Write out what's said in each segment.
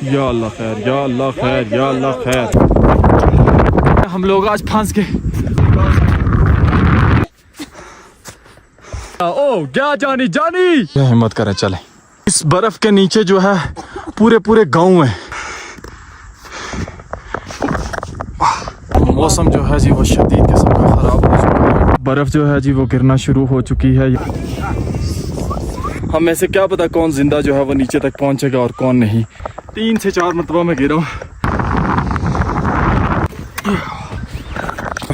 या अल्लाह खैर, या अल्लाह खैर, या अल्लाह खैर। हम लोग आज फंस गए। ओ क्या जानी जानी, हिम्मत करें चले। इस बर्फ के नीचे जो है पूरे पूरे गांव है। मौसम जो है जी वो शदीद किस्म का खराब हो चुका है। बर्फ जो है जी वो गिरना शुरू हो चुकी है। हमें से क्या पता कौन जिंदा जो है वो नीचे तक पहुंचेगा और कौन नहीं। 3 से 4 मरतबा में गिरा।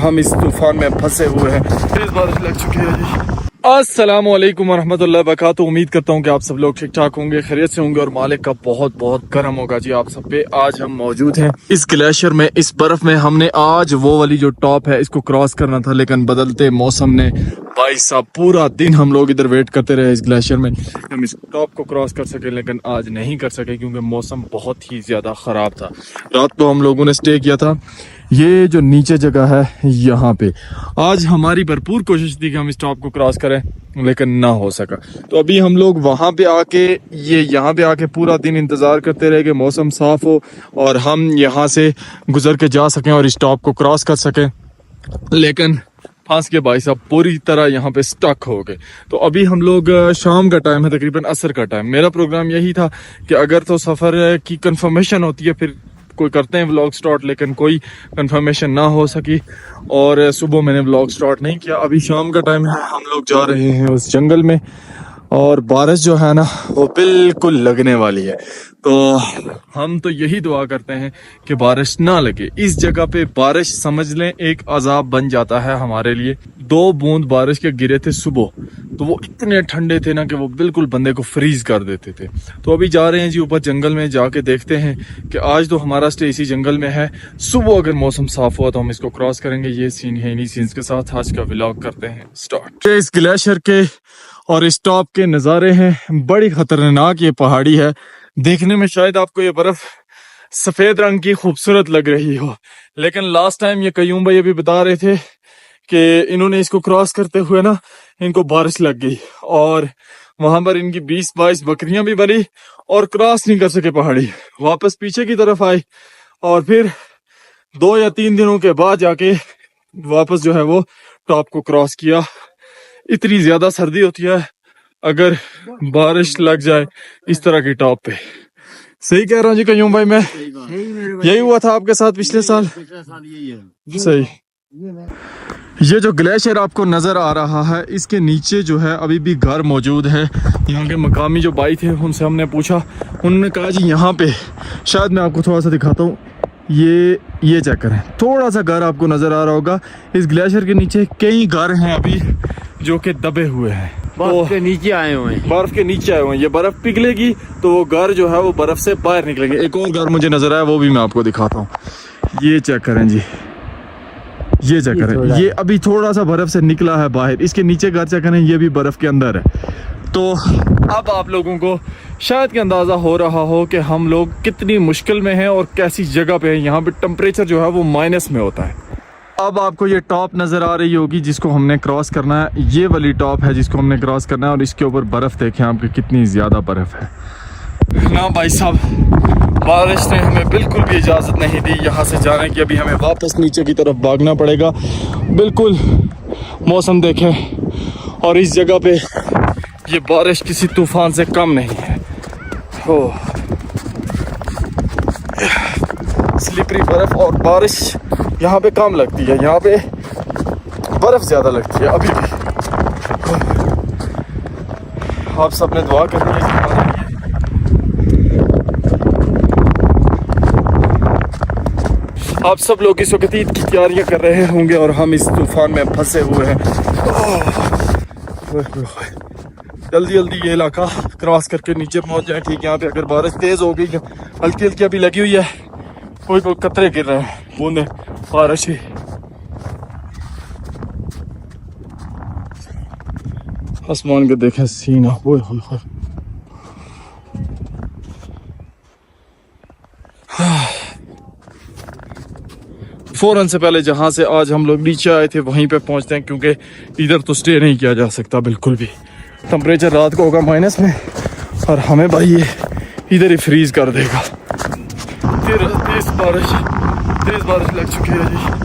हम इस तूफान में फंसे हुए हैं। तेज बारिश लग चुकी है जी। अस्सलामुअलैकुम वरहमतुल्लाहि वबरकातुहू। उम्मीद करता हूँ कि आप सब लोग ठीक ठाक होंगे, खैरियत से होंगे और मालिक का बहुत बहुत करम होगा जी आप सब पे। आज हम मौजूद हैं इस ग्लेशियर में, इस बर्फ में। हमने आज वो वाली जो टॉप है इसको क्रॉस करना था, लेकिन बदलते मौसम ने भाई साहब पूरा दिन हम लोग इधर वेट करते रहे इस ग्लेशियर में। हम इस टॉप को क्रॉस कर सके, लेकिन आज नहीं कर सके क्योंकि मौसम बहुत ही ज्यादा खराब था। रात को हम लोगों ने स्टे किया था ये जो नीचे जगह है यहाँ पे। आज हमारी भरपूर कोशिश थी कि हम इस टॉप को क्रॉस करें, लेकिन ना हो सका। तो अभी हम लोग वहाँ पे आके यहाँ पे आके पूरा दिन इंतज़ार करते रहे कि मौसम साफ़ हो और हम यहाँ से गुजर के जा सकें और इस टॉप को क्रॉस कर सकें, लेकिन फंस के भाई साहब पूरी तरह यहाँ पे स्टक हो गए। तो अभी हम लोग, शाम का टाइम है, तकरीबन असर का टाइम। मेरा प्रोग्राम यही था कि अगर तो सफ़र की कंफर्मेशन होती है फिर कोई करते हैं व्लॉग स्टार्ट, लेकिन कोई कंफर्मेशन ना हो सकी और सुबह मैंने व्लॉग स्टार्ट नहीं किया। अभी शाम का टाइम है, हम लोग जा रहे हैं उस जंगल में और बारिश जो है ना वो बिल्कुल लगने वाली है। तो हम तो यही दुआ करते हैं कि बारिश ना लगे। इस जगह पे बारिश समझ लें एक अजाब बन जाता है हमारे लिए। 2 बूंद बारिश के गिरे थे सुबह, तो वो इतने ठंडे थे ना कि वो बिल्कुल बंदे को फ्रीज कर देते थे। तो अभी जा रहे हैं जी ऊपर जंगल में, जाके देखते हैं कि आज तो हमारा स्टे इसी जंगल में है। सुबह अगर मौसम साफ हुआ तो हम इसको क्रॉस करेंगे। ये सीन है, इन्हीं सीन्स के साथ आज का व्लॉग करते हैं स्टार्ट। इस ग्लेशियर के और इस टॉप के नज़ारे हैं। बड़ी खतरनाक ये पहाड़ी है। देखने में शायद आपको ये बर्फ सफेद रंग की खूबसूरत लग रही हो, लेकिन लास्ट टाइम ये कयूम भाई अभी बता रहे थे कि इन्होंने इसको क्रॉस करते हुए ना इनको बारिश लग गई और वहां पर इनकी 20-22 बकरियां भी मरी और क्रॉस नहीं कर सके पहाड़ी। वापस पीछे की तरफ आए और फिर 2 या 3 दिनों के बाद जाके वापस जो है वो टॉप को क्रॉस किया। इतनी ज्यादा सर्दी होती है अगर बारिश लग जाए इस तरह की टॉप पे। सही कह रहा हूँ जी कयूम भाई मैं? यही हुआ था आपके साथ पिछले साल? सही। ये जो ग्लेशियर आपको नजर आ रहा है इसके नीचे जो है अभी भी घर मौजूद है। यहाँ के मकामी जो भाई थे उनसे हमने पूछा, उन्होंने कहा जी यहाँ पे, शायद मैं आपको थोड़ा सा दिखाता हूँ, ये चेक करें, थोड़ा सा घर आपको नजर आ रहा होगा। इस ग्लेशियर के नीचे कई घर हैं अभी जो कि दबे हुए हैं, बर्फ के नीचे आए हुए हैं। बर्फ के नीचे आए हुए हैं। ये बर्फ पिघलेगी तो वो घर जो है वो बर्फ से बाहर निकलेंगे। एक और घर मुझे नजर आया, वो भी मैं आपको दिखाता हूँ। ये चेक करें जी, ये चेक करें, ये अभी थोड़ा सा बर्फ से निकला है बाहर। इसके नीचे घर चेक करें, ये भी बर्फ के अंदर है। तो अब आप लोगों को शायद के अंदाज़ा हो रहा हो कि हम लोग कितनी मुश्किल में हैं और कैसी जगह पे हैं। यहाँ पे टेम्परेचर जो है वो माइनस में होता है। अब आपको ये टॉप नज़र आ रही होगी जिसको हमने क्रॉस करना है। ये वाली टॉप है जिसको हमने क्रॉस करना है और इसके ऊपर बर्फ़ देखें आपके कितनी ज़्यादा बर्फ़ है ना भाई साहब। बारिश ने हमें बिल्कुल भी इजाज़त नहीं दी यहाँ से जाने की। अभी हमें वापस नीचे की तरफ भागना पड़ेगा। बिल्कुल मौसम देखें और इस जगह पे ये बारिश किसी तूफान से कम नहीं है। हो स्लिपरी बर्फ और बारिश यहाँ पे कम लगती है, यहाँ पे बर्फ ज़्यादा लगती है अभी भी। आप सबने दुआ करनी है। आप सब लोग इस वक्त ईद की तैयारियां कर रहे होंगे और हम इस तूफान में फंसे हुए हैं। जल्दी जल्दी ये इलाका क्रॉस करके नीचे पहुंच जाए। ठीक है, यहाँ पे अगर बारिश तेज हो गई, हल्की हल्की अभी लगी हुई है, कोई कतरे गिर रहे हैं, बूंदे बारिश ही। आसमान के देखें सीना, वो फौरन से पहले जहाँ से आज हम लोग नीचे आए थे वहीं पे पहुँचते हैं, क्योंकि इधर तो स्टे नहीं किया जा सकता बिल्कुल भी। टेम्परेचर रात को होगा माइनस में और हमें भाई ये इधर ही फ्रीज कर देगा। तेज बारिश लग चुकी है जी।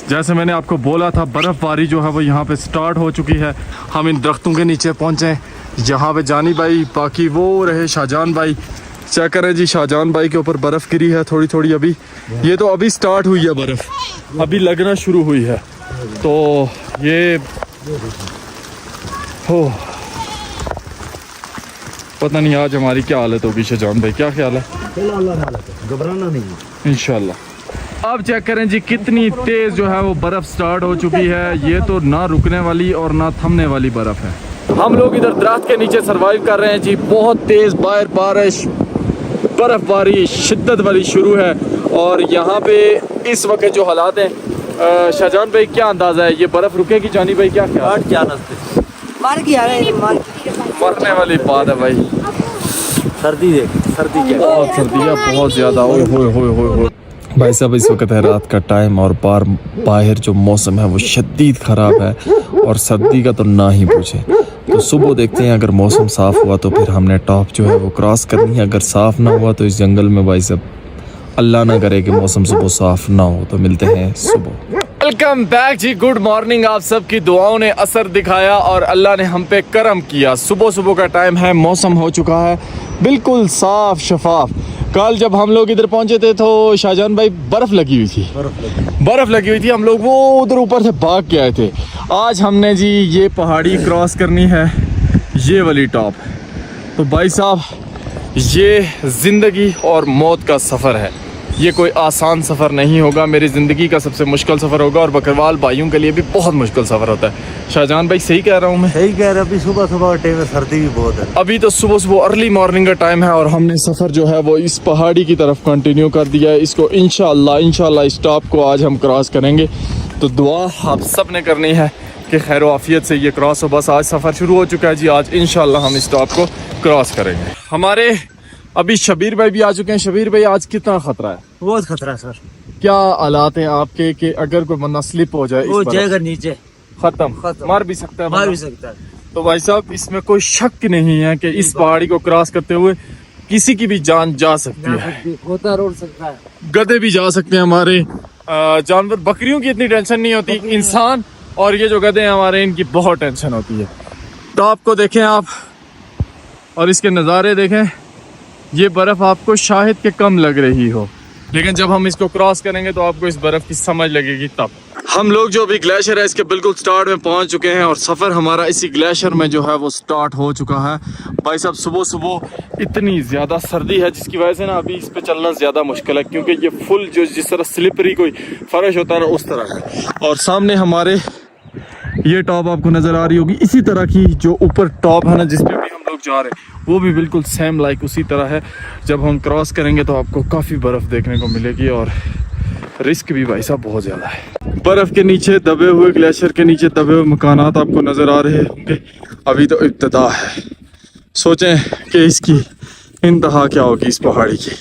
जैसे मैंने आपको बोला था, बर्फ़बारी जो है वो यहाँ पे स्टार्ट हो चुकी है। हम इन दरख्तों के नीचे पहुँचे हैं, यहाँ पे जानी भाई, बाकी वो रहे शाहजान भाई। चेक करें जी, शाहजान भाई के ऊपर बर्फ़ गिरी है थोड़ी थोड़ी अभी। ये तो अभी स्टार्ट हुई है बर्फ़, अभी लगना शुरू हुई है। तो ये हो पता नहीं आज हमारी क्या हालत होगी। शाहजान भाई क्या ख्याल है? घबराना नहीं इंशाल्लाह। अब चेक करें जी, कितनी तेज जो है वो बर्फ स्टार्ट हो चुकी है। ये तो ना रुकने वाली और ना थमने वाली बर्फ है। हम लोग इधर दरख्त के नीचे सरवाइव कर रहे हैं जी। बहुत तेज बाहर बारिश, बर्फबारी शिद्दत वाली शुरू है। और यहाँ पे इस वक्त जो हालात हैं, शाहजान भाई क्या अंदाजा है, ये बर्फ रुकेगी? जानी भाई क्या ख्याल? मरने वाली बात है भाई। सर्दी सर्दी क्या बहुत सर्दी है, बहुत ज़्यादा। ओए होए होए होए होए भाई साहब, इस वक्त है रात का टाइम और बाहर जो मौसम है वो शदीद ख़राब है, और सर्दी का तो ना ही पूछे। तो सुबह देखते हैं, अगर मौसम साफ़ हुआ तो फिर हमने टॉप जो है वो क्रॉस करनी है। अगर साफ़ ना हुआ तो इस जंगल में भाई साहब अल्लाह ना करे कि मौसम सुबह साफ़ ना हो। तो मिलते हैं सुबह। वेलकम बैक जी, गुड मॉर्निंग। आप सब की दुआओं ने असर दिखाया और अल्लाह ने हम पे करम किया। सुबह सुबह का टाइम है, मौसम हो चुका है बिल्कुल साफ शफाफ। कल जब हम लोग इधर पहुंचे थे तो शाहजान भाई बर्फ लगी हुई थी, बर्फ लगी हुई थी। हम लोग वो उधर ऊपर से भाग के आए थे। आज हमने जी ये पहाड़ी क्रॉस करनी है, ये वाली टॉप। तो भाई साहब, ये ज़िंदगी और मौत का सफ़र है। ये कोई आसान सफ़र नहीं होगा, मेरी ज़िंदगी का सबसे मुश्किल सफ़र होगा, और बकरवाल भाइयों के लिए भी बहुत मुश्किल सफ़र होता है। शाहजान भाई सही कह रहा हूँ मैं? सही कह रहे। अभी सुबह सुबह का टाइम है, सर्दी भी बहुत है। अभी तो सुबह सुबह अर्ली मॉर्निंग का टाइम है, और हमने सफ़र जो है वो इस पहाड़ी की तरफ कंटिन्यू कर दिया है। इसको इंशाल्लाह इस टॉप को आज हम क्रॉस करेंगे। तो दुआ आप सब ने करनी है कि खैर आफियत से ये क्रॉस हो। बस आज सफ़र शुरू हो चुका है जी, आज इंशाल्लाह हम इस टॉप को क्रॉस करेंगे। हमारे अभी शबीर भाई भी आ चुके हैं। शबीर भाई, आज कितना खतरा है? बहुत खतरा है सर। क्या हालात हैं आपके कि अगर कोई बंदा स्लिप हो जाए वो जाएगा नीचे, खत्म, मर भी सकता है, मार भी सकता है। तो भाई साहब, इसमें कोई शक नहीं है कि इस पहाड़ी को क्रॉस करते हुए किसी की भी जान जा सकती है। होता रोड सकता है, गधे भी जा सकते हैं हमारे। जानवर, बकरियों की इतनी टेंशन नहीं होती, इंसान और ये जो गधे हैं हमारे, इनकी बहुत टेंशन होती है। टॉप को देखें आप और इसके नज़ारे देखें। ये बर्फ़ आपको शायद के कम लग रही हो, लेकिन जब हम इसको क्रॉस करेंगे तो आपको इस बर्फ़ की समझ लगेगी तब। हम लोग जो अभी ग्लेशियर है इसके बिल्कुल स्टार्ट में पहुंच चुके हैं, और सफ़र हमारा इसी ग्लेशियर में जो है वो स्टार्ट हो चुका है। भाई साहब, सुबह सुबह इतनी ज़्यादा सर्दी है जिसकी वजह से ना अभी इस पे चलना ज़्यादा मुश्किल है, क्योंकि ये फुल जो जिस तरह स्लिपरी कोई फर्श होता है ना, उस तरह है। और सामने हमारे ये टॉप आपको नज़र आ रही होगी, इसी तरह की जो ऊपर टॉप है ना जिस पे भी हम लोग जा रहे हैं, वो भी बिल्कुल सेम लाइक उसी तरह है। जब हम क्रॉस करेंगे तो आपको काफ़ी बर्फ़ देखने को मिलेगी, और रिस्क भी भाई साहब बहुत ज़्यादा है। बर्फ़ के नीचे दबे हुए, ग्लेशियर के नीचे दबे हुए मकानात आपको नज़र आ रहे होंगे। अभी तो इब्तिदा है, सोचें कि इसकी इंतहा क्या होगी इस पहाड़ी की।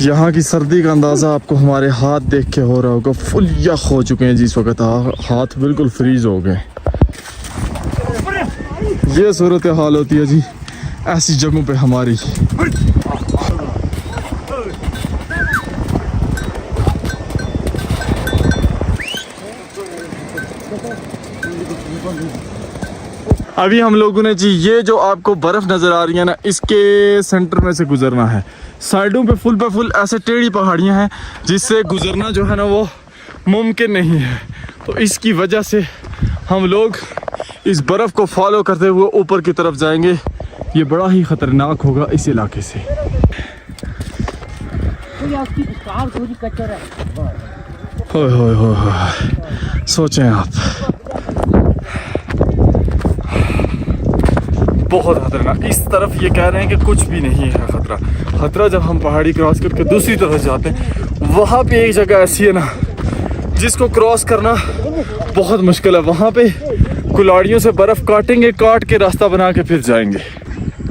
यहाँ की सर्दी का अंदाज़ा आपको हमारे हाथ देख के हो रहा होगा, फुल यख हो चुके हैं जी इस वक्त, हाथ बिल्कुल फ्रीज हो गए। ये सूरत हाल होती है जी ऐसी जगहों पे हमारी। अभी हम लोगों ने जी ये जो आपको बर्फ नजर आ रही है ना, इसके सेंटर में से गुजरना है। साइडों पे फुल ऐसे टेढ़ी पहाड़ियां हैं जिससे गुजरना जो है ना वो मुमकिन नहीं है। तो इसकी वजह से हम लोग इस बर्फ को फॉलो करते हुए ऊपर की तरफ जाएंगे। ये बड़ा ही खतरनाक होगा इस इलाके से। होए सोचें आप, बहुत खतरनाक। इस तरफ ये कह रहे हैं कि कुछ भी नहीं है खतरा। खतरा जब हम पहाड़ी क्रॉस करके दूसरी तरफ जाते हैं, वहाँ पे एक जगह ऐसी है ना जिसको क्रॉस करना बहुत मुश्किल है। वहाँ पे कुल्हाड़ियों से बर्फ काटेंगे, काट के रास्ता बना के फिर जाएंगे।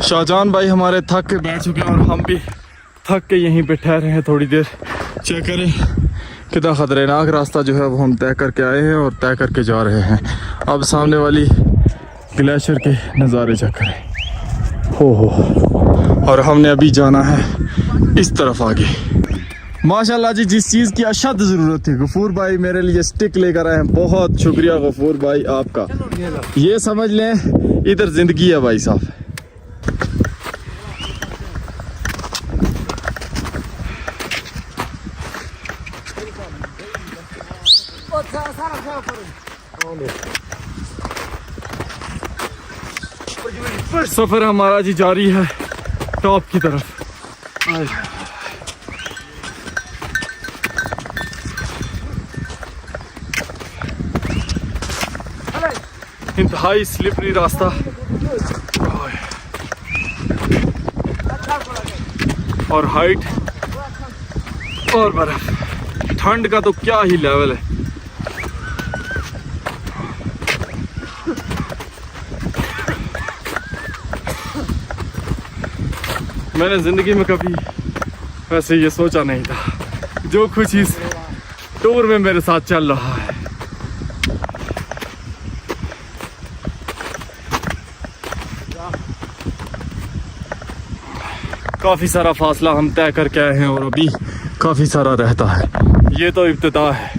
शाहजान भाई हमारे थक के बैठ चुके हैं और हम भी थक के यहीं पे ठहरे हैं थोड़ी देर। चेक करें कितना खतरनाक रास्ता जो है वो हम तय करके आए हैं और तय करके जा रहे हैं। अब सामने वाली ग्लेशियर के नज़ारे चेक करें। हो और हमने अभी जाना है इस तरफ आगे। माशाल्लाह जी, जिस चीज़ की अशद ज़रूरत थी गफूर भाई मेरे लिए स्टिक लेकर आए हैं। बहुत शुक्रिया गफूर भाई आपका। ये समझ लें इधर ज़िंदगी है भाई साहब। सफर हमारा जी जारी है टॉप की तरफ। इंतहाई स्लिपरी रास्ता और हाइट और बर्फ। ठंड का तो क्या ही लेवल है। मैंने ज़िंदगी में कभी वैसे ये सोचा नहीं था जो कुछ इस टूर में मेरे साथ चल रहा है। काफ़ी सारा फासला हम तय करके आए हैं और अभी काफ़ी सारा रहता है। ये तो इब्तिदा है,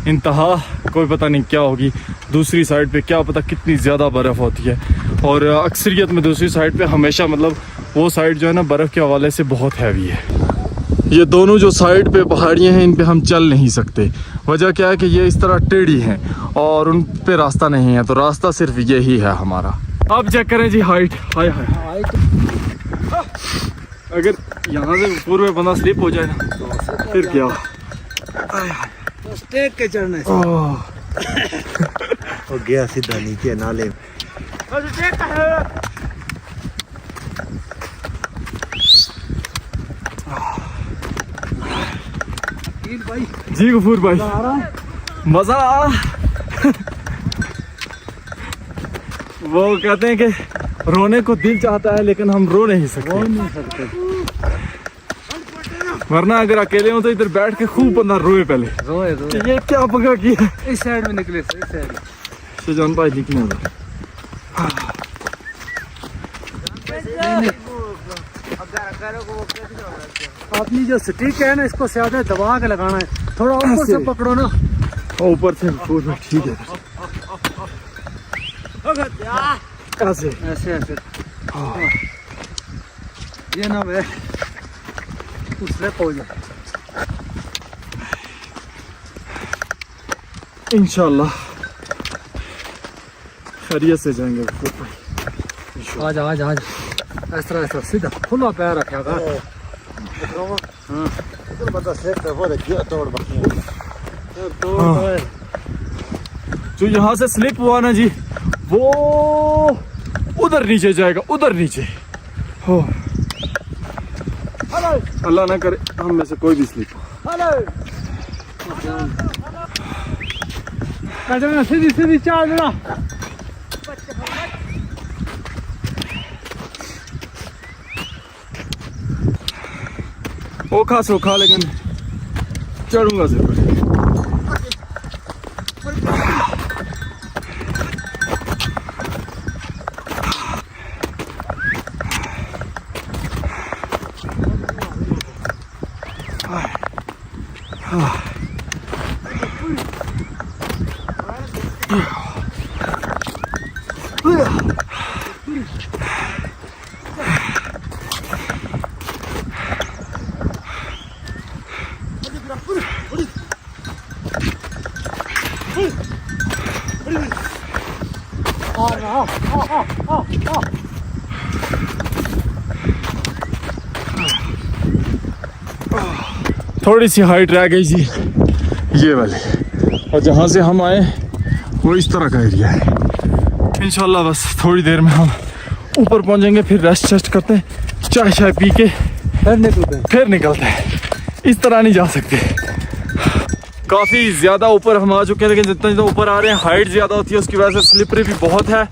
इंतहा कोई पता नहीं क्या होगी। दूसरी साइड पे क्या पता कितनी ज़्यादा बर्फ़ होती है और अक्सरियत में दूसरी साइड पे हमेशा मतलब वो साइड जो है ना बर्फ़ के हवाले से बहुत हैवी है। ये दोनों जो साइड पे पहाड़ियाँ हैं इन पे हम चल नहीं सकते। वजह क्या है कि ये इस तरह टेढ़ी हैं और उन पे रास्ता नहीं है, तो रास्ता सिर्फ यही है हमारा। अब चेक करें जी हाइट। हाय हाय, अगर यहाँ से पूर्व में बंदा स्लिप हो जाए ना फिर क्या। स्टेक के चढ़ने से हो गया सीधा नीचे नाले। जी गफूर भाई मजा आ। वो कहते हैं कि रोने को दिल चाहता है लेकिन हम रो नहीं सकते। वरना अगर अकेले हो तो इधर बैठ के खूब बंदा रोए पहले। रोए ये क्या पका किया। इस साइड में निकले, इस साइड शाहजान भाई निकले अपनी जो स्टिक है ना इसको ज्यादा दबा के लगाना है, थोड़ा ऊपर से पकड़ो ना। ऊपर से ठीक है। ऐसे ऐसे ऐसे ये ना मैं उससे पहुंच जाए इंशाल्लाह खैरियत से जाएंगे। आज आज आज इस तरह सीधा खुला पैर रखेगा। जो यहाँ से स्लिप हुआ ना जी वो उधर नीचे जाएगा, उधर नीचे हो। अल्लाह ना करे हम में से कोई भी स्लिप हो। सीधी सीधी चाल ना। ओखा सोखा लेकिन चढ़ूंगा जरूर। थोड़ी सी हाइट रह गई जी ये वाली, और जहाँ से हम आए वो इस तरह का एरिया है। इंशाल्लाह बस थोड़ी देर में हम ऊपर पहुँचेंगे, फिर रेस्ट करते हैं, चाय शाय पी के फिर निकलते हैं। इस तरह नहीं जा सकते। काफ़ी ज़्यादा ऊपर हम आ चुके हैं, लेकिन जितना जितना ऊपर आ रहे हैं हाइट ज़्यादा होती है, उसकी वजह से स्लिपरी भी बहुत है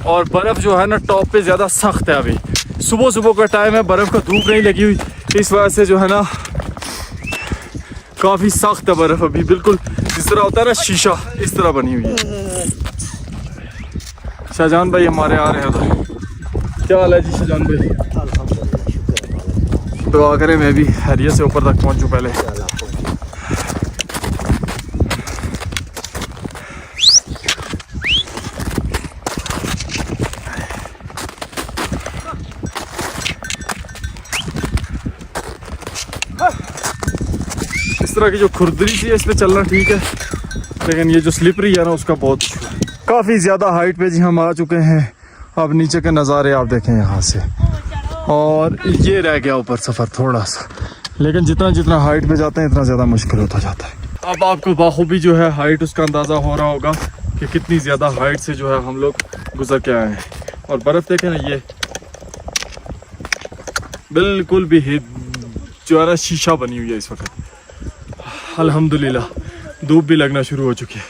और बर्फ़ जो है ना टॉप पे ज़्यादा सख्त है। अभी सुबह सुबह का टाइम है, बर्फ़ का धूप नहीं लगी हुई, इस वजह से जो है ना काफ़ी सख्त है बर्फ़। अभी बिल्कुल जिस तरह होता है ना शीशा, इस तरह बनी हुई है। शाहजहान भाई हमारे आ रहे हैं उधर। क्या हाल है जी शाहजहान भाई? दुआ करें मैं भी हैरियत से ऊपर तक पहुंचूं पहले। इस तरह की जो खुरदरी सी है इस पे चलना ठीक है, लेकिन ये जो स्लिपरी है ना उसका बहुत इशू है। काफ़ी ज़्यादा हाइट पे जी हम आ चुके हैं। अब नीचे के नज़ारे आप देखें यहाँ से, और ये रह गया ऊपर सफ़र थोड़ा सा, लेकिन जितना जितना हाइट पे जाते हैं इतना ज़्यादा मुश्किल होता जाता है। अब आपको बाखूबी जो है हाइट उसका अंदाज़ा हो रहा होगा कि कितनी ज़्यादा हाइट से जो है हम लोग गुजर के आए हैं। और बर्फ़ देखें ना, ये बिल्कुल भी जो है ना शीशा बनी हुई है इस वक्त। अल्हम्दुलिल्लाह धूप भी लगना शुरू हो चुकी है।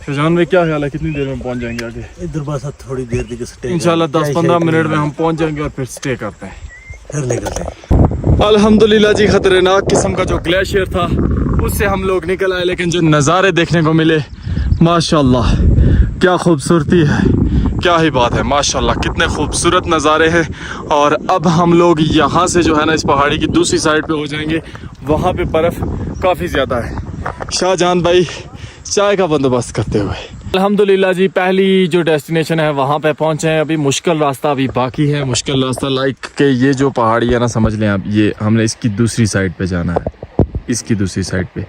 शाहजहान भाई क्या ख्याल है, कितनी देर में पहुंच जाएंगे आगे? इधर बस थोड़ी देर तक स्टे, इंशाल्लाह 10-15 मिनट में हम पहुंच जाएंगे और फिर स्टे करते हैं, फिर निकलते हैं। अल्हम्दुलिल्लाह जी खतरनाक किस्म का जो ग्लेशियर था उससे हम लोग निकल आए, लेकिन जो नज़ारे देखने को मिले माशाल्लाह क्या खूबसूरती है, क्या ही बात है माशाल्लाह, कितने खूबसूरत नज़ारे हैं। और अब हम लोग यहाँ से जो है ना इस पहाड़ी की दूसरी साइड पे हो जाएंगे, वहाँ पे बर्फ़ काफ़ी ज़्यादा है। शाहजहान भाई चाय का बंदोबस्त करते हुए अल्हम्दुलिल्लाह जी पहली जो डेस्टिनेशन है वहाँ पे पहुँचे हैं। अभी मुश्किल रास्ता अभी बाकी है, मुश्किल रास्ता लाइक के ये जो पहाड़ी है ना, समझ लें आप, ये हमने इसकी दूसरी साइड पे जाना है, इसकी दूसरी साइड पे,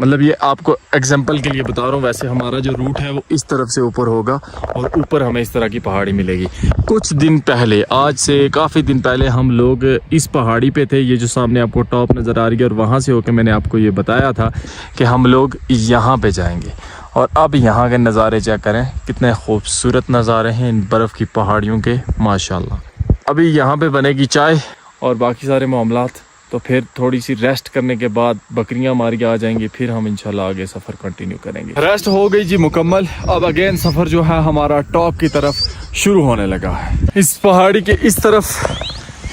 मतलब ये आपको एग्जांपल के लिए बता रहा हूँ। वैसे हमारा जो रूट है वो इस तरफ से ऊपर होगा और ऊपर हमें इस तरह की पहाड़ी मिलेगी। कुछ दिन पहले, आज से काफ़ी दिन पहले हम लोग इस पहाड़ी पे थे, ये जो सामने आपको टॉप नज़र आ रही है, और वहाँ से होकर मैंने आपको ये बताया था कि हम लोग यहाँ पे जाएंगे। और अब यहाँ के नज़ारे चेक करें, कितने खूबसूरत नज़ारे हैं इन बर्फ़ की पहाड़ियों के माशाल्लाह। अभी यहाँ पे बनेगी चाय और बाकी सारे मामलात, तो फिर थोड़ी सी रेस्ट करने के बाद बकरियां मार के आ जाएंगी, फिर हम इंशाल्लाह आगे सफ़र कंटिन्यू करेंगे। रेस्ट हो गई जी मुकम्मल, अब अगेन सफ़र जो है हमारा टॉप की तरफ शुरू होने लगा है। इस पहाड़ी के इस तरफ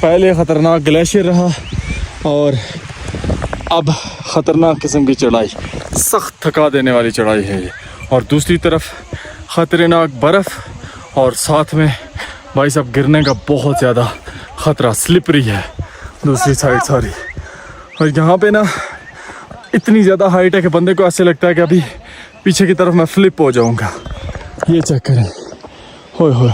पहले ख़तरनाक ग्लेशियर रहा और अब ख़तरनाक किस्म की चढ़ाई, सख्त थका देने वाली चढ़ाई है ये, और दूसरी तरफ ख़तरनाक बर्फ़ और साथ में भाई साहब गिरने का बहुत ज़्यादा ख़तरा, स्लिपरी है दूसरी साइड सारी। और यहाँ पे ना इतनी ज़्यादा हाइट है कि बंदे को ऐसे लगता है कि अभी पीछे की तरफ मैं फ्लिप हो जाऊँगा। ये चेक करें, होय होय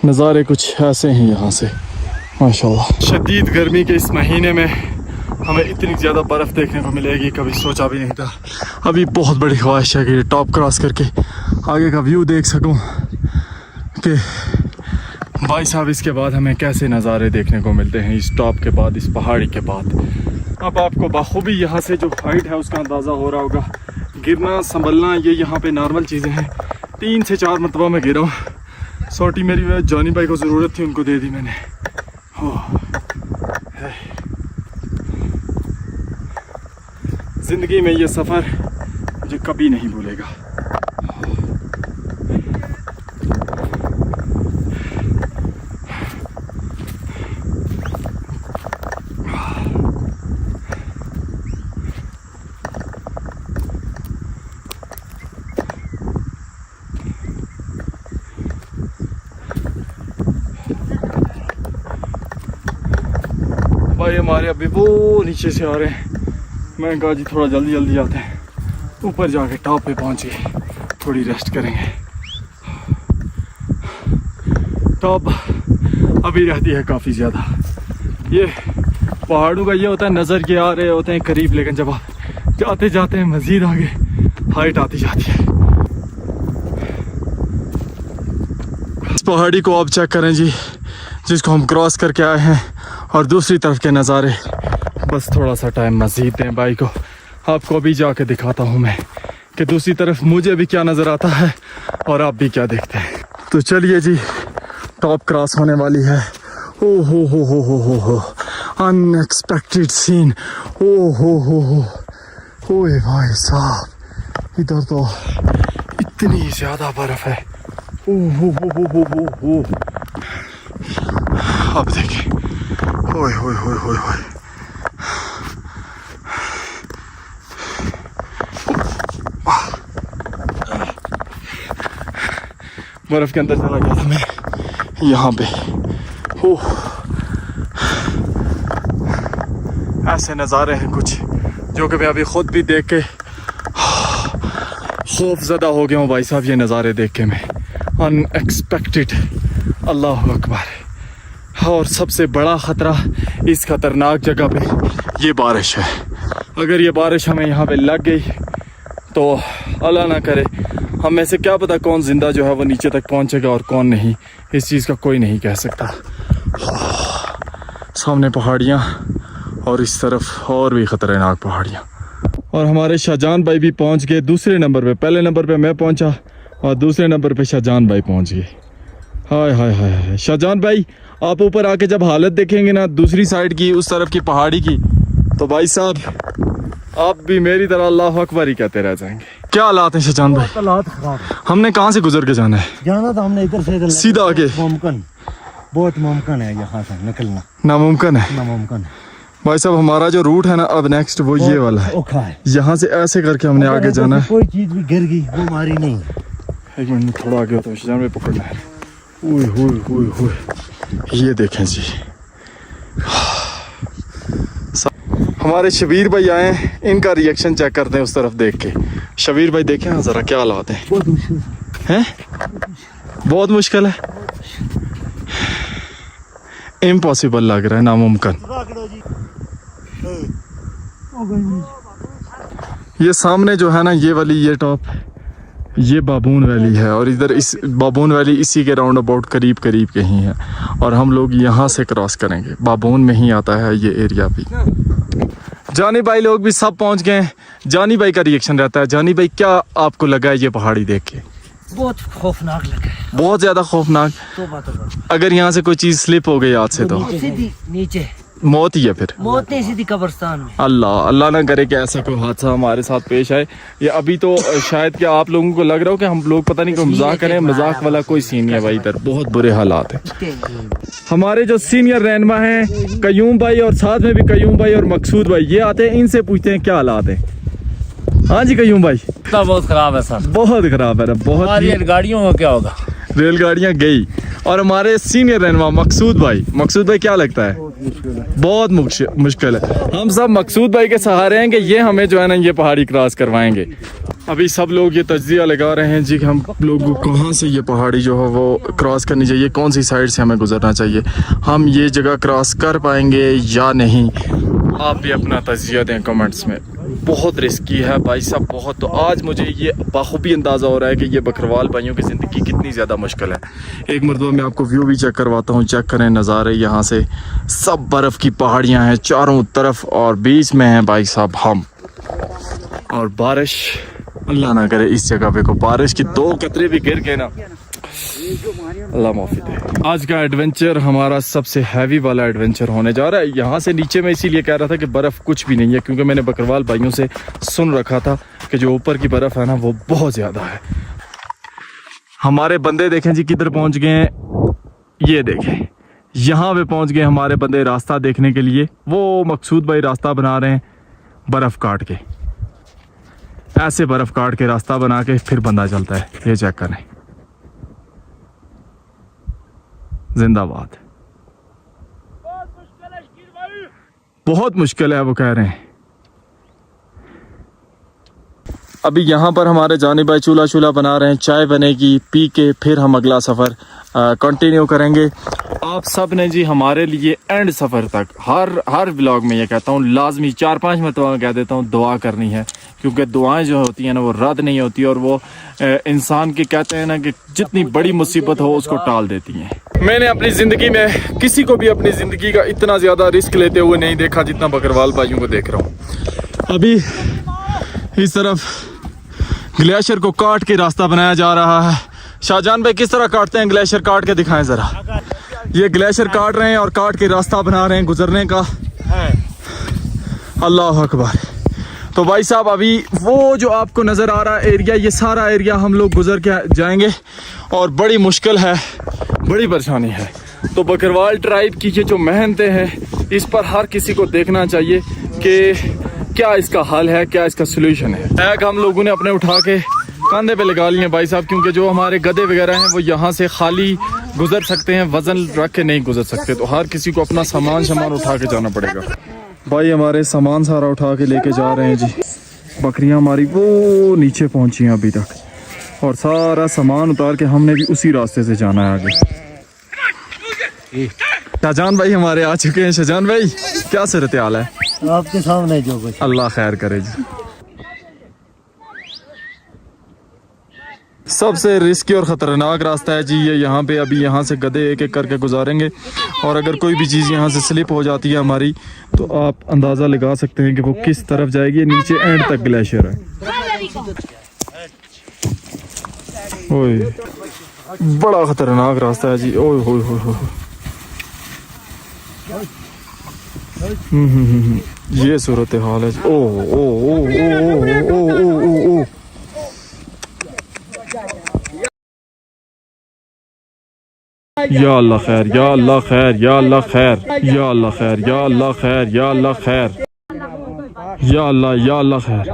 नज़ारे कुछ ऐसे हैं यहाँ से माशाल्लाह। शदीद गर्मी के इस महीने में हमें इतनी ज़्यादा बर्फ़ देखने को मिलेगी, कभी सोचा भी नहीं था। अभी बहुत बड़ी ख्वाहिश है कि टॉप क्रॉस करके आगे का व्यू देख सकूं कि भाई साहब इसके बाद हमें कैसे नज़ारे देखने को मिलते हैं इस टॉप के बाद, इस पहाड़ी के बाद। अब आपको बाखूबी यहाँ से जो हाइट है उसका अंदाज़ा हो रहा होगा। गिरना संभलना ये यहाँ पे नॉर्मल चीज़ें हैं। 3 से 4 मरतबा मैं गिरा हूँ। सोटी मेरी जॉनी भाई को ज़रूरत थी, उनको दे दी मैंने। ज़िंदगी में ये सफ़र मुझे कभी नहीं भूलेगा। भाई हमारे अभी वो नीचे से आ रहे हैं, मैं कहा जी थोड़ा जल्दी जल्दी आते हैं, ऊपर जाके टॉप पे पहुँच के थोड़ी रेस्ट करेंगे। टॉप अभी रहती है काफ़ी ज़्यादा। ये पहाड़ों का ये होता है, नज़र के आ रहे होते हैं करीब, लेकिन जब आप जाते जाते हैं मज़ीद आगे हाइट आती जाती है। इस पहाड़ी को आप चेक करें जी, जिसको हम क्रॉस करके आए हैं, और दूसरी तरफ के नज़ारे। बस थोड़ा सा टाइम मज़ीद दें भाई को, आपको अभी जाके दिखाता हूँ मैं कि दूसरी तरफ मुझे भी क्या नज़र आता है और आप भी क्या देखते हैं। तो चलिए जी, टॉप क्रॉस होने वाली है। ओ हो अनएक्सपेक्टेड सीन। ओ हो ओए भाई साहब, इधर तो इतनी ज्यादा बर्फ है। ओ अब देखिए, ओए होए होए होए होए, बर्फ के अंदर चला गया था मैं यहाँ पे। ऐसे नज़ारे हैं कुछ जो कि मैं अभी खुद भी देख के खौफज़दा हो गया हूँ भाई साहब। ये नज़ारे देख के मैं अनएक्सपेक्टेड, अल्लाह अकबर। और सबसे बड़ा ख़तरा इस ख़तरनाक जगह पे ये बारिश है। अगर ये बारिश हमें यहाँ पे लग गई तो अल्लाह ना करे, हम में से क्या पता कौन जिंदा जो है वो नीचे तक पहुँचेगा और कौन नहीं। इस चीज़ का कोई नहीं कह सकता। सामने पहाड़ियाँ और इस तरफ और भी ख़तरनाक पहाड़ियाँ। और हमारे शाहजान भाई भी पहुँच गए दूसरे नंबर पे। पहले नंबर पे मैं पहुँचा और दूसरे नंबर पे शाहजान भाई पहुँच गए। हाय हाय हाय हाय। शाहजान भाई, आप ऊपर आके जब हालत देखेंगे ना दूसरी साइड की, उस तरफ की पहाड़ी की, तो भाई साहब आप भी मेरी तरह अल्लाह अकबर ही कहते रह जाएंगे। क्या हालात हैं शाहजान भाई? हालात खराब है। हमने कहाँ से गुजर के जाना है? जाना तो हमने इधर से सीधा आगे। मुमकिन, बहुत मुमकिन है यहाँ से निकलना। नामुमकिन है? नामुमकिन भाई साहब, हमारा जो रूट है ना अब नेक्स्ट वो ये वाला है। औखा है। यहाँ से ऐसे करके हमने आगे जाना है। कोई चीज भी गिर गई वो हमारी नहीं। एक मिनट, थोड़ा आगे होता है शाहजान भाई, पकड़ना है। ओए होए होए होए, ये देखें जी, हमारे शबीर भाई आए, इनका रिएक्शन चेक करते हैं उस तरफ देख के। शबीर भाई देखें हाँ जरा क्या हालात हैं। बहुत मुश्किल हैं? बहुत मुश्किल है, इम्पॉसिबल लग रहा है, नामुमकिन। ये सामने जो है ना ये वाली, ये टॉप, ये बाबून वैली है और इधर इस बाबून वैली इसी के राउंड अबाउट करीब करीब कहीं है और हम लोग यहाँ से क्रॉस करेंगे। बाबून में ही आता है ये एरिया भी। जानी भाई लोग भी सब पहुँच गए। जानी भाई का रिएक्शन रहता है। जानी भाई, क्या आपको लगा है ये पहाड़ी देख के? बहुत खौफनाक लगा है, बहुत ज्यादा खौफनाक। अगर यहाँ से कोई चीज स्लिप हो गई हाथ से तो सीधी नीचे मौत ही है, फिर मौत नहीं, सीधी कब्रिस्तान में। अल्लाह अल्लाह ना करे कि ऐसा कोई हादसा हमारे साथ पेश आए। ये अभी तो शायद कि आप लोगों को लग रहा हो कि हम लोग पता नहीं कोई मजाक करें, मजाक वाला कोई सीन नहीं है भाई। इधर बहुत बुरे हालात हैं। हमारे जो सीनियर रहनुमा हैं कयूम भाई और साथ में भी कयूम भाई और मकसूद भाई, ये आते हैं, इनसे पूछते हैं क्या हालात है। हाँ जी कयूम भाई। बहुत खराब है सर, बहुत खराब है, बहुत। हमारी गाड़ियों का क्या होगा? रेलगाड़ियां गई। और हमारे सीनियर रहनुमा मकसूद भाई, मकसूद भाई क्या लगता है? बहुत मुश्किल है। हम सब मकसूद भाई के सहारे हैं कि ये हमें जो है ना ये पहाड़ी क्रॉस करवाएंगे। अभी सब लोग ये तज्जिया लगा रहे हैं जी कि हम लोगों को कहाँ से ये पहाड़ी जो है वो क्रॉस करनी चाहिए, कौन सी साइड से हमें गुजरना चाहिए, हम ये जगह क्रॉस कर पाएंगे या नहीं। आप भी अपना तज्जिया दें कमेंट्स में। बहुत रिस्की है भाई साहब, बहुत। तो आज मुझे ये बाखूबी अंदाज़ा हो रहा है कि ये बकरवाल भाइयों की ज़िंदगी कितनी ज़्यादा मुश्किल है। एक मरतबा मैं आपको व्यू भी चेक करवाता हूँ। चेक करें नज़ारे, यहाँ से सब बर्फ़ की पहाड़ियाँ हैं चारों तरफ और बीच में हैं भाई साहब हम। और बारिश, अल्लाह ना करे इस जगह पे को बारिश की दो कतरे भी गिर गए ना, अल्लाह माफ़ी दे। आज का एडवेंचर हमारा सबसे हैवी वाला एडवेंचर होने जा रहा है। यहाँ से नीचे मैं इसीलिए कह रहा था कि बर्फ़ कुछ भी नहीं है, क्योंकि मैंने बकरवाल भाइयों से सुन रखा था कि जो ऊपर की बर्फ़ है ना वो बहुत ज़्यादा है। हमारे बंदे देखें जी किधर पहुँच गए हैं, ये देखें यहाँ पे पहुँच गए हमारे बंदे रास्ता देखने के लिए। वो मकसूद भाई रास्ता बना रहे हैं बर्फ़ काट के, ऐसे बर्फ़ काट के रास्ता बना के फिर बंदा चलता है। ये चेक करें, जिंदाबाद। बहुत मुश्किल है वो कह रहे हैं। अभी यहाँ पर हमारे जानी भाई चूल्हा बना रहे हैं, चाय बनेगी, पी के फिर हम अगला सफ़र कंटिन्यू करेंगे। आप सब ने जी हमारे लिए एंड सफ़र तक हर व्लॉग में ये कहता हूँ लाजमी 4-5 मरतबा कह देता हूँ दुआ करनी है, क्योंकि दुआएं जो होती हैं ना वो रद्द नहीं होती और वो इंसान के कहते हैं ना कि जितनी बड़ी मुसीबत हो उसको टाल देती हैं। मैंने अपनी ज़िंदगी में किसी को भी अपनी ज़िंदगी का इतना ज़्यादा रिस्क लेते हुए नहीं देखा जितना बकरवाल भाइयों को देख रहा हूँ। अभी इस तरफ ग्लेशियर को काट के रास्ता बनाया जा रहा है। शाहजान भाई किस तरह काटते हैं? ग्लेशियर काट के दिखाएं जरा। ये ग्लेशियर काट रहे हैं और काट के रास्ता बना रहे हैं गुजरने का। अल्लाह अकबर। तो भाई साहब अभी वो जो आपको नज़र आ रहा है एरिया, ये सारा एरिया हम लोग गुजर के जाएंगे और बड़ी मुश्किल है, बड़ी परेशानी है। तो बकरवाल ट्राइब की ये जो मेहनतें हैं इस पर हर किसी को देखना चाहिए कि क्या इसका हल है, क्या इसका सोल्यूशन है। बैग हम लोगों ने अपने उठा के कंधे पे लगा लिए भाई साहब, क्योंकि जो हमारे गधे वगैरह हैं वो यहाँ से खाली गुजर सकते हैं, वजन रख के नहीं गुजर सकते। तो हर किसी को अपना सामान उठा के जाना पड़ेगा। भाई हमारे सामान सारा उठा के लेके जा रहे हैं जी। बकरियां हमारी वो नीचे पहुंची हैं अभी तक, और सारा सामान उतार के हमने भी उसी रास्ते से जाना है आगे। शाहजान भाई हमारे आ चुके हैं। शाहजान भाई क्या सूरत हाल है? आपके सामने जो कुछ। अल्लाह खैर करे जी। सबसे रिस्की और ख़तरनाक रास्ता है जी ये। यहाँ पे अभी यहाँ से गधे एक एक करके गुजारेंगे, और अगर कोई भी चीज़ यहाँ से स्लिप हो जाती है हमारी, तो आप अंदाज़ा लगा सकते हैं कि वो किस तरफ जाएगी। नीचे एंड तक ग्लेशियर है। ओए बड़ा ख़तरनाक रास्ता है जी। ओए होए होए होए। ये सूरत हाल है जी। ओ ओ ओ ओ ओ ओ ओ ओ। या अल्लाह खैर, या अल्लाह खैर, या अल्लाह खैर, या अल्लाह खैर, या अल्लाह खैर, या अल्लाह खैर, या अल्लाह खैर।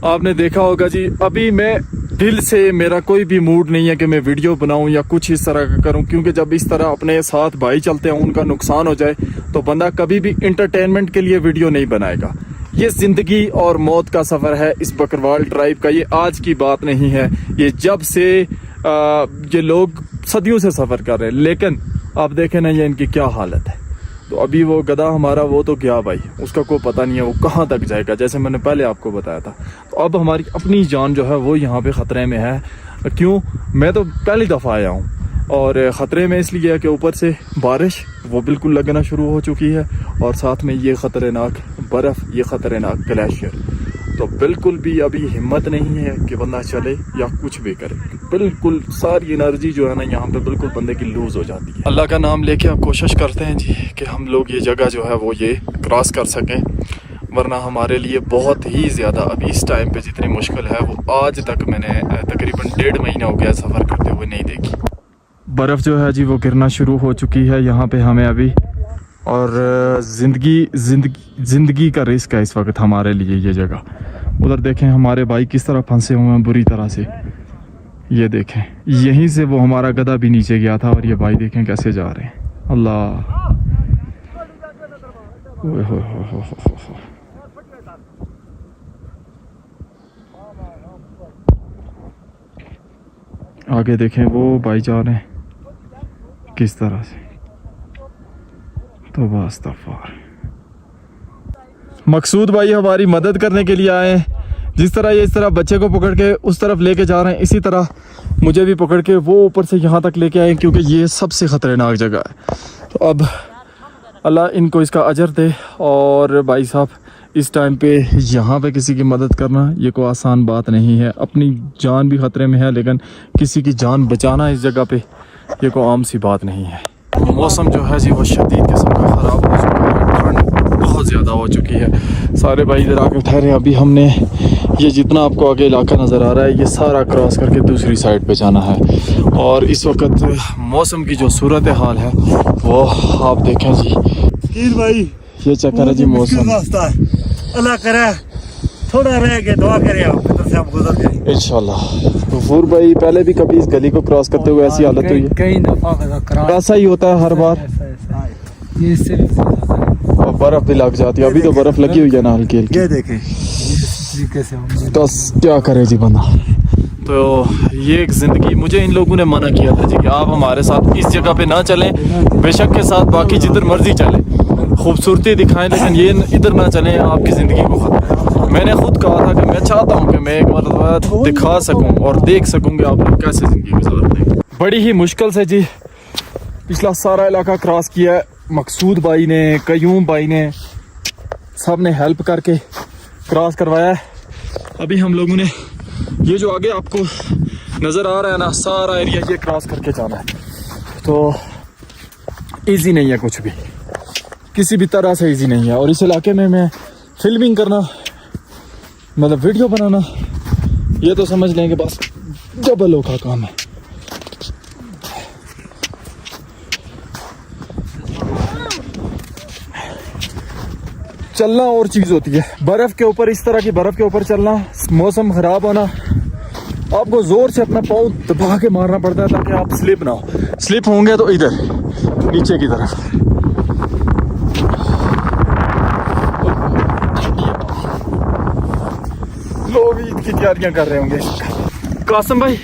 आपने देखा होगा जी, अभी मैं दिल से, मेरा कोई भी मूड नहीं है कि मैं वीडियो बनाऊं या कुछ इस तरह का करूं, क्योंकि जब इस तरह अपने साथ भाई चलते हैं उनका नुकसान हो जाए तो बंदा कभी भी इंटरटेनमेंट के लिए वीडियो नहीं बनाएगा। ये जिंदगी और मौत का सफर है इस बकरवाल ट्राइब का। ये आज की बात नहीं है, ये जब से ये लोग सदियों से सफर कर रहे हैं। लेकिन आप देखें ना ये इनकी क्या हालत है। तो अभी वो गधा हमारा वो तो गया भाई, उसका कोई पता नहीं है वो कहाँ तक जाएगा, जैसे मैंने पहले आपको बताया था। तो अब हमारी अपनी जान जो है वो यहाँ पे ख़तरे में है। क्यों? मैं तो पहली दफ़ा आया हूँ, और ख़तरे में इसलिए है कि ऊपर से बारिश वो बिल्कुल लगना शुरू हो चुकी है, और साथ में ये ख़तरनाक बर्फ़, ये ख़तरनाक ग्लेशियर। तो बिल्कुल भी अभी हिम्मत नहीं है कि बंदा चले या कुछ भी करे। बिल्कुल सारी एनर्जी जो है ना यहाँ पे बिल्कुल बंदे की लूज़ हो जाती है। अल्लाह का नाम लेके अब कोशिश करते हैं जी कि हम लोग ये जगह जो है वो ये क्रॉस कर सकें, वरना हमारे लिए बहुत ही ज़्यादा अभी इस टाइम पे जितनी मुश्किल है वो आज तक मैंने तकरीबन 1.5 महीना हो गया सफ़र करते हुए नहीं देखी। बर्फ़ जो है जी वो गिरना शुरू हो चुकी है यहाँ पे हमें अभी, और ज़िंदगी का रिस्क है इस वक्त हमारे लिए ये जगह। उधर देखें हमारे भाई किस तरह फंसे हुए हैं बुरी तरह से। ये देखें यहीं से वो हमारा गधा भी नीचे गया था, और ये भाई देखें कैसे जा रहे हैं। अल्लाह, ओए हो हो। आगे देखें वो भाई जा रहे हैं किस तरह से। तो बस मकसूद भाई हमारी मदद करने के लिए आए हैं। जिस तरह ये इस तरह बच्चे को पकड़ के उस तरफ लेके जा रहे हैं, इसी तरह मुझे भी पकड़ के वो ऊपर से यहाँ तक लेके आए, क्योंकि ये सबसे ख़तरनाक जगह है। तो अब अल्लाह इनको इसका अजर दे। और भाई साहब इस टाइम पे यहाँ पे किसी की मदद करना ये कोई आसान बात नहीं है। अपनी जान भी ख़तरे में है, लेकिन किसी की जान बचाना इस जगह पे ये कोई आम सी बात नहीं है। मौसम जो है जी वो शदीद किस्म का ख़राब हो चुका है, ठंड बहुत ज़्यादा हो चुकी है। सारे भाई इधर आकर ठहरे। अभी हमने ये जितना आपको आगे इलाका नज़र आ रहा है ये सारा क्रॉस करके दूसरी साइड पे जाना है। और इस वक्त मौसम की जो सूरत हाल है वो आप देखें जी। भाई ये चक्कर है जी मौसम। अल्लाह करे थोड़ा रह गया, दुआ करें आप गुजर जाए इंशाल्लाह। तो फूर भाई पहले भी कभी इस गली को क्रॉस करते हुए ऐसी हालत हुई है? कई दफा ऐसा ही होता है हर बार, ये इससे और बर्फ भी लग जाती है। अभी तो बर्फ लगी हुई है ना हल्की हल्की। ये देखें इस तरीके से तो क्या करे जी बंदा। तो ये एक ज़िंदगी, मुझे इन लोगों ने मना किया था जी कि आप हमारे साथ इस जगह पे ना चलें, बेशक के साथ बाकी जिधर मर्जी चलें, खूबसूरती दिखाएं, लेकिन ये इधर ना चलें, आपकी ज़िंदगी को खतरा है। मैंने खुद कहा था कि मैं चाहता हूँ कि मैं एक बार दिखा सकूँ और देख सकूँ कि आप लोग कैसे ज़िंदगी गुजारते हैं। बड़ी ही मुश्किल से जी पिछला सारा इलाका क्रॉस किया है। मकसूद भाई ने, कयूम भाई ने, सब ने हेल्प करके क्रॉस करवाया है। अभी हम लोगों ने ये जो आगे आपको नज़र आ रहा है ना सारा एरिया ये क्रॉस करके जाना है। तो इजी नहीं है कुछ भी। किसी भी तरह से इजी नहीं है। और इस इलाके में मैं फिल्मिंग करना मतलब वीडियो बनाना ये तो समझ लें कि बस जबलों का काम है। चलना और चीज होती है, बर्फ के ऊपर, इस तरह की बर्फ के ऊपर चलना, मौसम खराब होना, आपको जोर से अपना पाँव दबा के मारना पड़ता है ताकि आप स्लिप ना हो। स्लिप होंगे तो इधर नीचे की तरफ। लोग ईद की तैयारियां कर रहे होंगे। कासिम भाई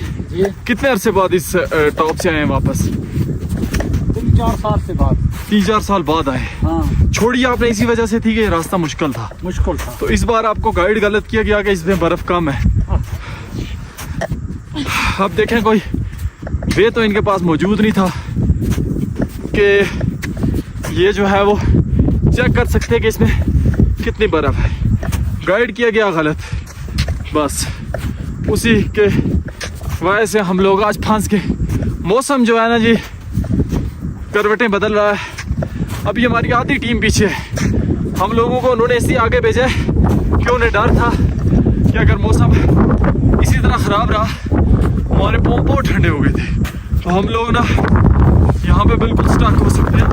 कितने अरसे बाद इस टॉप से आए वापस? 3-4 साल से बाद। 3-4 साल बाद आए। हाँ, छोड़ी आपने इसी वजह से थी कि रास्ता मुश्किल था। मुश्किल था। तो इस बार आपको गाइड गलत किया गया कि इसमें बर्फ कम है। अब देखें कोई वे तो इनके पास मौजूद नहीं था कि ये जो है वो चेक कर सकते हैं कि इसमें कितनी बर्फ है। गाइड किया गया गलत, बस उसी के वजह से हम लोग आज फंस के। मौसम जो है ना जी करवटें बदल रहा है। अभी हमारी आधी टीम पीछे है। हम लोगों को उन्होंने इसलिए आगे भेजा है कि उन्हें डर था कि अगर मौसम इसी तरह ख़राब रहा, हमारे पाँव बहुत ठंडे हो गए थे, तो हम लोग ना यहाँ पे बिल्कुल स्टक हो सकते हैं।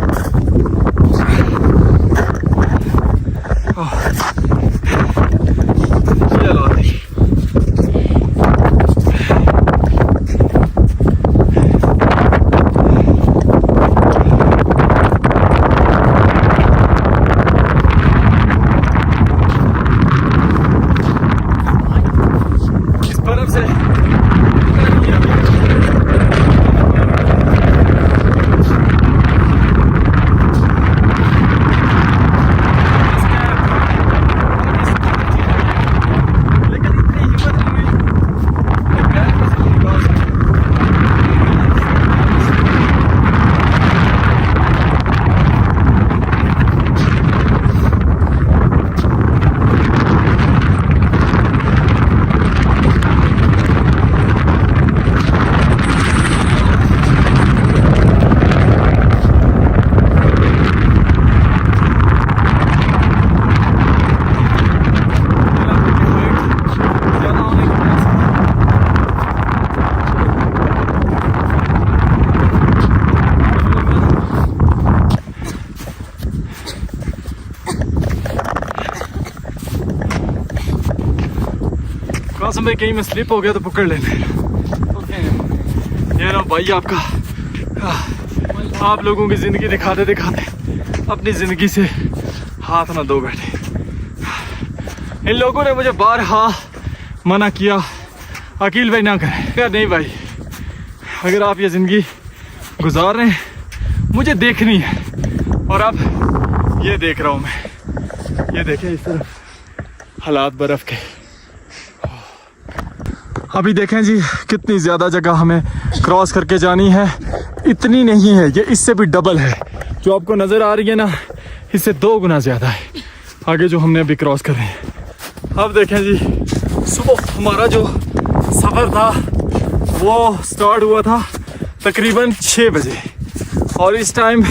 कासिम भाई कहीं में स्लिप हो गया तो पकड़ लेने। ये ना भाई आपका आप लोगों की जिंदगी दिखाते दिखाते अपनी जिंदगी से हाथ ना धो बैठे। इन लोगों ने मुझे बारहा मना किया अकील भाई ना करें। क्या नहीं भाई, अगर आप ये जिंदगी गुजार रहे हैं मुझे देखनी है। और अब ये देख रहा हूँ मैं, ये देखें इस तरफ हालात बर्फ के। अभी देखें जी कितनी ज़्यादा जगह हमें क्रॉस करके जानी है। इतनी नहीं है, ये इससे भी डबल है। जो आपको नज़र आ रही है ना, इससे 2 गुना ज़्यादा है आगे जो हमने अभी क्रॉस कर रहे हैं। अब देखें जी सुबह हमारा जो सफ़र था वो स्टार्ट हुआ था तकरीबन 6 बजे और इस टाइम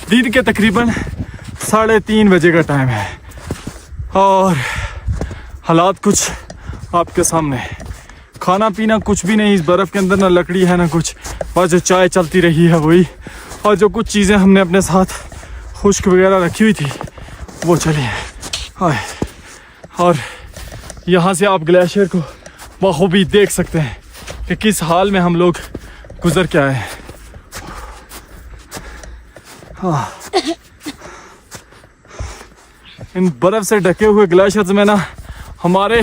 दिन के तकरीबन 3:30 बजे का टाइम है। और हालात कुछ आपके सामने है। खाना पीना कुछ भी नहीं इस बर्फ़ के अंदर, ना लकड़ी है ना कुछ, बस जो चाय चलती रही है वही। और जो कुछ चीज़ें हमने अपने साथ खुश्क वगैरह रखी हुई थी वो चली हैं। और यहाँ से आप ग्लेशियर को बखूबी देख सकते हैं कि किस हाल में हम लोग गुजर के आए हैं। हाँ, इन बर्फ़ से ढके हुए ग्लेशियर्स में ना हमारे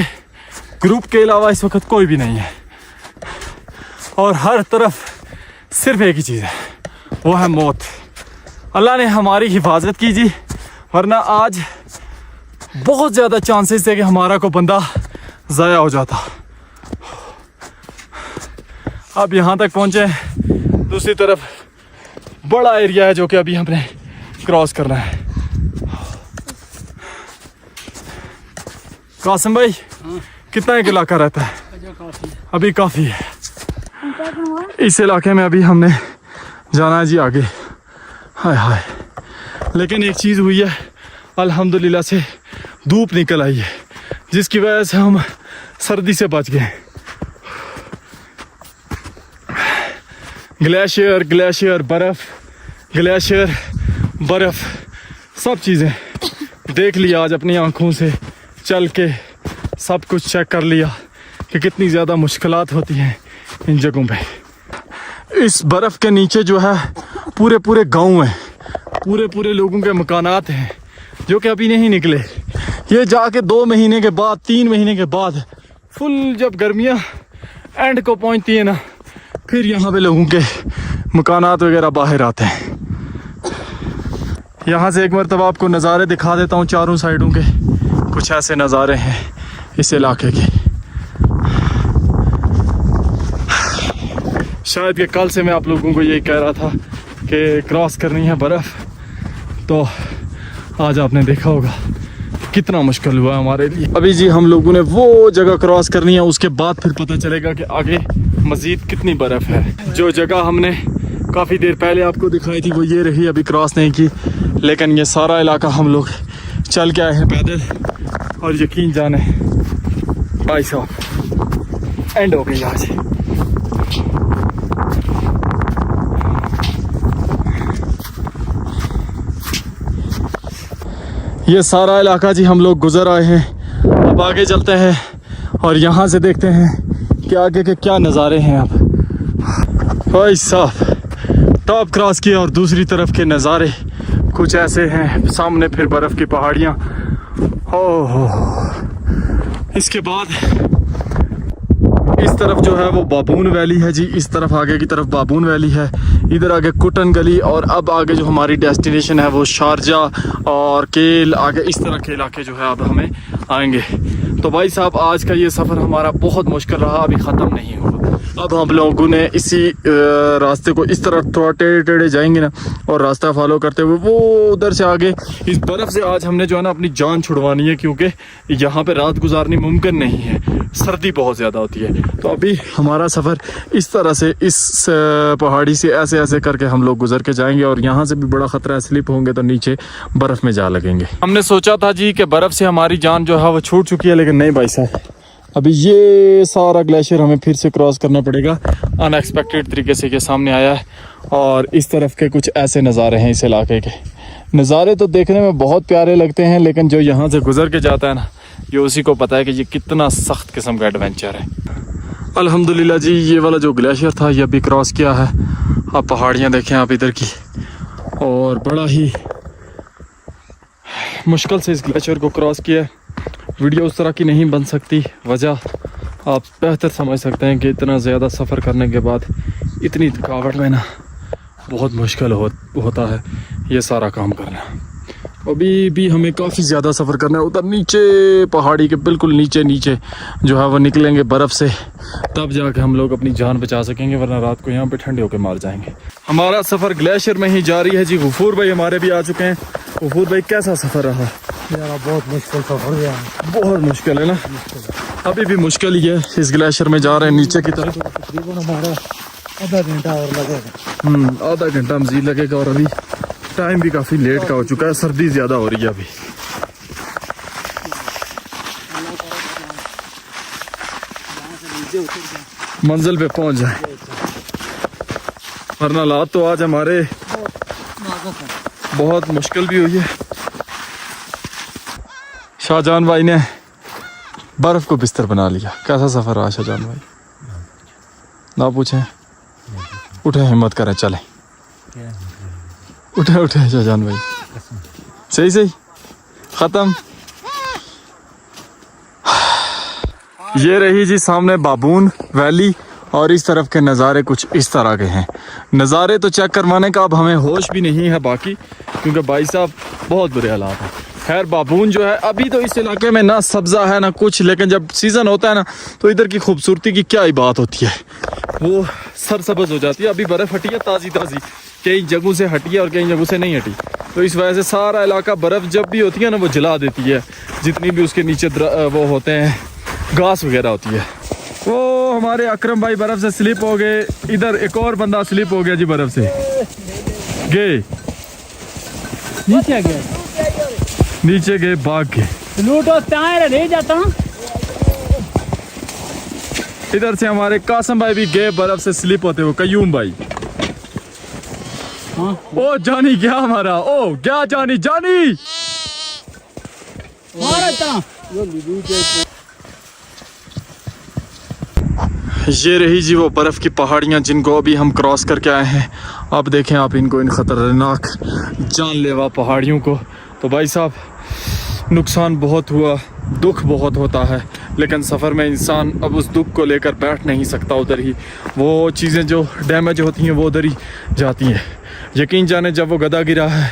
ग्रुप के अलावा इस वक्त कोई भी नहीं है और हर तरफ सिर्फ एक ही चीज़ है, वो है मौत। अल्लाह ने हमारी हिफाजत की जी, वरना आज बहुत ज़्यादा चांसेस थे कि हमारा को बंदा ज़ाया हो जाता। अब यहाँ तक पहुँचे, दूसरी तरफ बड़ा एरिया है जो कि अभी हमने क्रॉस करना है। कासिम भाई कितना एक इलाका रहता है? अभी काफ़ी है। इस इलाके में अभी हमने जाना है जी आगे। हाय हाय, लेकिन एक चीज़ हुई है, अल्हम्दुलिल्लाह से धूप निकल आई है, जिसकी वजह से हम सर्दी से बच गए। ग्लेशियर ग्लेशियर बर्फ़, ग्लेशियर बर्फ़, सब चीज़ें देख लिया आज अपनी आँखों से, चल के सब कुछ चेक कर लिया कि कितनी ज़्यादा मुश्किलात होती हैं इन जगहों पे। इस बर्फ़ के नीचे जो है पूरे पूरे गांव हैं, पूरे पूरे लोगों के मकानात हैं जो कि अभी नहीं निकले। ये जाके 2 महीने के बाद, 3 महीने के बाद फुल जब गर्मियाँ एंड को पहुंचती है ना, फिर यहाँ पे लोगों के मकानात वगैरह बाहर आते हैं। यहाँ से एक मरतबा आपको नज़ारे दिखा देता हूँ, चारों साइडों के कुछ ऐसे नज़ारे हैं इस इलाके के। शायद कि कल से मैं आप लोगों को यही कह रहा था कि क्रॉस करनी है बर्फ़, तो आज आपने देखा होगा कितना मुश्किल हुआ हमारे लिए। अभी जी हम लोगों ने वो जगह क्रॉस करनी है, उसके बाद फिर पता चलेगा कि आगे मज़ीद कितनी बर्फ़ है। जो जगह हमने काफ़ी देर पहले आपको दिखाई थी वो ये रही, अभी क्रॉस नहीं की, लेकिन ये सारा इलाका हम लोग चल के आए हैं पैदल। और यकीन जाने भाई साहब एंड हो गई आज। ये सारा इलाका जी हम लोग गुजर आए हैं। अब आगे चलते हैं और यहाँ से देखते हैं कि आगे के क्या नज़ारे हैं। अब भाई साहब टॉप क्रॉस किया और दूसरी तरफ के नज़ारे कुछ ऐसे हैं, सामने फिर बर्फ़ की पहाड़ियाँ। हो इसके बाद इस तरफ जो है वो बाबून वैली है जी, इस तरफ आगे की तरफ बाबून वैली है, इधर आगे कुटन गली, और अब आगे जो हमारी डेस्टिनेशन है वो शारजा और केल, आगे इस तरह के इलाके जो है अब हमें आएंगे। तो भाई साहब आज का ये सफ़र हमारा बहुत मुश्किल रहा, अभी ख़त्म नहीं हुआ। अब हम लोगों ने इसी रास्ते को इस तरह थोड़ा टेढ़े टेढ़े जाएंगे ना, और रास्ता फॉलो करते हुए वो उधर से आगे इस बर्फ़ से आज हमने जो है ना अपनी जान छुड़वानी है, क्योंकि यहाँ पे रात गुजारनी मुमकिन नहीं है, सर्दी बहुत ज़्यादा होती है। तो अभी हमारा सफ़र इस तरह से इस पहाड़ी से ऐसे ऐसे करके हम लोग गुजर के जाएंगे, और यहाँ से भी बड़ा ख़तरा है, स्लिप होंगे तो नीचे बर्फ़ में जा लगेंगे। हमने सोचा था जी कि बर्फ़ से हमारी जान जो है वो छूट चुकी है, लेकिन नहीं भाई साहब, अभी ये सारा ग्लेशियर हमें फिर से क्रॉस करना पड़ेगा। अनएक्सपेक्टेड तरीके से ये सामने आया है, और इस तरफ के कुछ ऐसे नज़ारे हैं। इस इलाके के नज़ारे तो देखने में बहुत प्यारे लगते हैं, लेकिन जो यहाँ से गुजर के जाता है ना, ये उसी को पता है कि ये कितना सख्त किस्म का एडवेंचर है। अल्हम्दुलिल्लाह जी ये वाला जो ग्लेशियर था ये अभी क्रॉस किया है। आप पहाड़ियाँ देखें आप इधर की, और बड़ा ही मुश्किल से इस ग्लेशियर को क्रॉस किया। वीडियो उस तरह की नहीं बन सकती, वजह आप बेहतर समझ सकते हैं कि इतना ज़्यादा सफ़र करने के बाद इतनी थकावट में ना बहुत मुश्किल होता है ये सारा काम करना। अभी भी हमें काफ़ी ज़्यादा सफ़र करना है। उधर नीचे पहाड़ी के बिल्कुल नीचे नीचे जो है वो निकलेंगे बर्फ़ से, तब जाके हम लोग अपनी जान बचा सकेंगे, वरना रात को यहाँ पे ठंडे होकर मार जाएंगे। हमारा सफ़र ग्लेशियर में ही जारी है जी। गफूर भाई हमारे भी आ चुके हैं। गफूर भाई कैसा सफ़र रहा? यार बहुत मुश्किल सफ़र गया, बहुत मुश्किल है ना, अभी भी मुश्किल ही है। इस ग्लेशियर में जा रहे हैं नीचे की तरफ, तकरीबन हमारा आधा घंटा और लगेगा। आधा घंटा मज़ीद लगेगा, और अभी टाइम भी काफ़ी लेट का हो चुका है, सर्दी ज़्यादा हो रही है अभी। मंजिल पे पहुंच जाए, वरना हालात तो आज हमारे बहुत मुश्किल भी हुई है। शाहजहान भाई ने बर्फ को बिस्तर बना लिया। कैसा सफर रहा शाहजहान भाई? ना पूछें, उठे हिम्मत करें, चलें। उठे उठे शाहजहान भाई, सही सही खत्म। ये रही जी सामने बाबून वैली, और इस तरफ के नज़ारे कुछ इस तरह के हैं। नज़ारे तो चेक करवाने का अब हमें होश भी नहीं है बाकी, क्योंकि भाई साहब बहुत बुरे हालात हैं। खैर बाबून जो है अभी तो इस इलाके में ना सब्ज़ा है ना कुछ, लेकिन जब सीज़न होता है ना तो इधर की खूबसूरती की क्या ही बात होती है, वो सरसब्ज़ हो जाती है। अभी बर्फ़ हटी है ताज़ी ताज़ी, कई जगहों से हटी है और कई जगहों से नहीं हटी, तो इस वजह से सारा इलाका बर्फ़ जब भी होती है ना वो जला देती है, जितनी भी उसके नीचे वो होते हैं घास वगैरह होती है। वो हमारे अकरम भाई बर्फ़ से स्लिप हो गए। इधर एक और बंदा स्लिप हो गया जी बर्फ़ से, गए नीचे गए नीचे गए भाग के। लूटो त्यार रह जाता हूँ। इधर से हमारे कासम भाई भी गए बर्फ से स्लिप होते हुए, कयूम भाई। हाँ। ओ जानी गया हमारा, ओ क्या जानी जानी। ये रही जी वो बर्फ की पहाड़ियाँ जिनको अभी हम क्रॉस करके आए हैं। अब देखें आप इनको, इन खतरनाक जानलेवा पहाड़ियों को। तो भाई साहब नुकसान बहुत हुआ, दुख बहुत होता है, लेकिन सफ़र में इंसान अब उस दुख को लेकर बैठ नहीं सकता। उधर ही वो चीज़ें जो डैमेज होती हैं वो उधर ही जाती हैं। यकीन जाने जब वो गधा गिरा है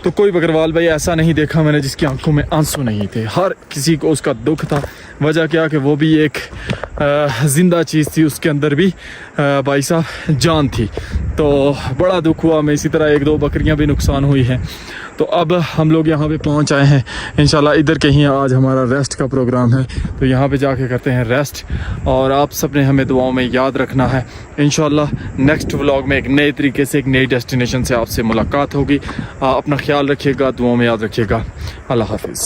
तो कोई बकरवाल भाई ऐसा नहीं देखा मैंने जिसकी आंखों में आंसू नहीं थे। हर किसी को उसका दुख था। वजह क्या कि वो भी एक ज़िंदा चीज़ थी, उसके अंदर भी भाई साहब जान थी। तो बड़ा दुख हुआ। मैं इसी तरह 1-2 बकरियां भी नुकसान हुई हैं। तो अब हम लोग यहाँ पे पहुँच आए हैं। इंशाल्लाह इधर कहीं आज हमारा रेस्ट का प्रोग्राम है, तो यहाँ पे जाके करते हैं रेस्ट। और आप सब ने हमें दुआओं में याद रखना है। इंशाल्लाह नेक्स्ट व्लॉग में एक नए तरीके से, एक नई डेस्टिनेशन से आपसे मुलाकात होगी। अपना ख्याल रखिएगा, दुआओं में याद रखिएगा। अल्लाह हाफिज़।